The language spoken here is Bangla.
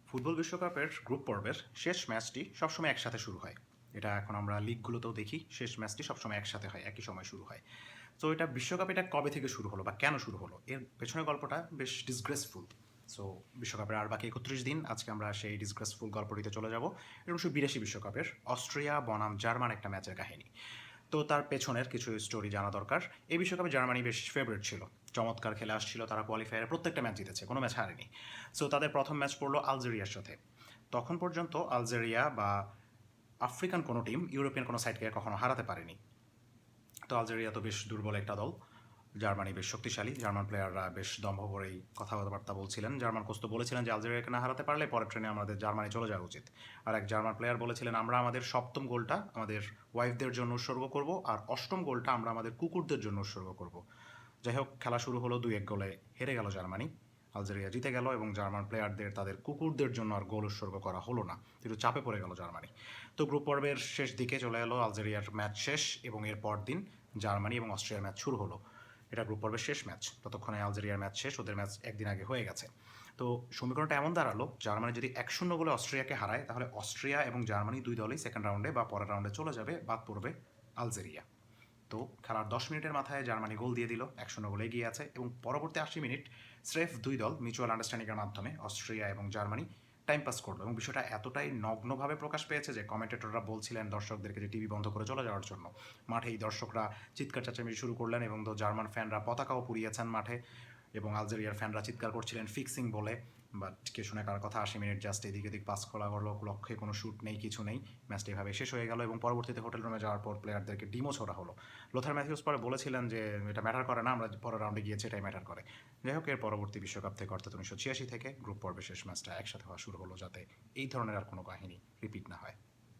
ফুটবল বিশ্বকাপের গ্রুপ পর্বের শেষ ম্যাচটি সবসময় একসাথে শুরু হয়। এটা এখন আমরা লিগগুলোতেও দেখি, শেষ ম্যাচটি সবসময় একসাথে হয়, একই সময় শুরু হয়। তো এটা বিশ্বকাপ এটা কবে থেকে শুরু হলো বা কেন শুরু হলো? এর পেছনের গল্পটা বেশ ডিসগ্রেসফুল। সো বিশ্বকাপের আর বাকি ৩১ দিন, আজকে আমরা সেই ডিসগ্রেসফুল গল্পটিতে চলে যাব। এটা ১৯৮২ বিশ্বকাপের অস্ট্রিয়া বনাম জার্মান একটা ম্যাচের কাহিনী। তো তার পেছনের কিছু স্টোরি জানা দরকার। এই বিশ্বকাপে জার্মানি বেশ ফেভারিট ছিল। চমৎকার খেলে আসছিল, তারা কোয়ালিফায়ারে প্রত্যেকটা ম্যাচ জিতেছে, কোনো ম্যাচ হারেনি। সো তাদের প্রথম ম্যাচ পড়লো আলজেরিয়ার সাথে। তখন পর্যন্ত আলজেরিয়া বা আফ্রিকান কোনো টিম ইউরোপিয়ান কোনো সাইডকে কখনো হারাতে পারেনি। তো আলজেরিয়া তো বেশ দুর্বল একটা দল, জার্মানি বেশ শক্তিশালী, জার্মান প্লেয়াররা বেশ দম্ভ ভরেই কথাবার্তা বলছিলেন। জার্মান কোচ তো বলেছিলেন যে আলজেরিয়াকে না হারাতে পারলে পরের ট্রেনে আমাদের জার্মানি চলে যাওয়া উচিত। আর এক জার্মান প্লেয়ার বলেছিলেন, আমরা আমাদের সপ্তম গোলটা আমাদের ওয়াইফদের জন্য উৎসর্গ করব, আর অষ্টম গোলটা আমরা আমাদের কুকুরদের জন্য উৎসর্গ করব। যাই হোক, খেলা শুরু হলো, 2-1 গোলে হেরে গেল জার্মানি। আলজেরিয়া জিতে গেল এবং জার্মান প্লেয়ারদের তাদের কুকুরদের জন্য আর গোল উৎসর্গ করা হলো না, একটু চাপে পড়ে গেল জার্মানি। তো গ্রুপ পর্বের শেষ দিকে চলে এলো, আলজেরিয়ার ম্যাচ শেষ এবং এর পর দিন জার্মানি এবং অস্ট্রিয়ার ম্যাচ শুরু হলো। এটা গ্রুপ পর্বের শেষ ম্যাচ, ততক্ষণে আলজেরিয়ার ম্যাচ শেষ, ওদের ম্যাচ একদিন আগে হয়ে গেছে। তো সমীকরণটা এমন দাঁড়ালো, জার্মানি যদি 1-0 গোলে অস্ট্রিয়াকে হারায়, তাহলে অস্ট্রিয়া এবং জার্মানি দুই দলই সেকেন্ড রাউন্ডে বা পরের রাউন্ডে চলে যাবে, বাদ পড়বে আলজেরিয়া। তো খেলার 10 মিনিটের মাথায় জার্মানি গোল দিয়ে দিল, 1-0 গোলে এগিয়ে আছে, এবং পরবর্তী 80 মিনিট স্রেফ দুই দল মিউচুয়াল আন্ডারস্ট্যান্ডিংয়ের মাধ্যমে অস্ট্রিয়া এবং জার্মানি টাইম পাস করলো, এবং বিষয়টা এতটাই নগ্নভাবে প্রকাশ পেয়েছে যে কমেন্টেটররা বলছিলেন দর্শকদেরকে যে টিভি বন্ধ করে চলে যাওয়ার জন্য। মাঠেই দর্শকরা চিৎকার চেঁচামেচি শুরু করলেন, এবং তো জার্মান ফ্যানরা পতাকাও পুড়িয়েছেন মাঠে, এবং আলজেরিয়ার ফ্যানরা চিৎকার করছিলেন ফিক্সিং বলে। বাট কে শুনে কার কথা, 80 মিনিট জাস্ট এদিক এদিক পাস খোলা হলো, লক্ষ্যে কোনো শ্যুট নেই, কিছু নেই। ম্যাচটা এভাবে শেষ হয়ে গেল, এবং পরবর্তীতে হোটেল রুমে যাওয়ার পর প্লেয়ারদেরকে ডিমো ছোড়া হলো। লোথার ম্যাথিউস পরে বলেছিলেন যে এটা ম্যাটার করে না, আমরা পরের রাউন্ডে গিয়েছি, এটাই ম্যাটার করে। যাই হোক, এর পরবর্তী বিশ্বকাপ থেকে অর্থাৎ 1986 থেকে গ্রুপ পর্বে শেষ ম্যাচটা একসাথে হওয়া শুরু হলো, যাতে এই ধরনের আর কোনো কাহিনী রিপিট না হয়।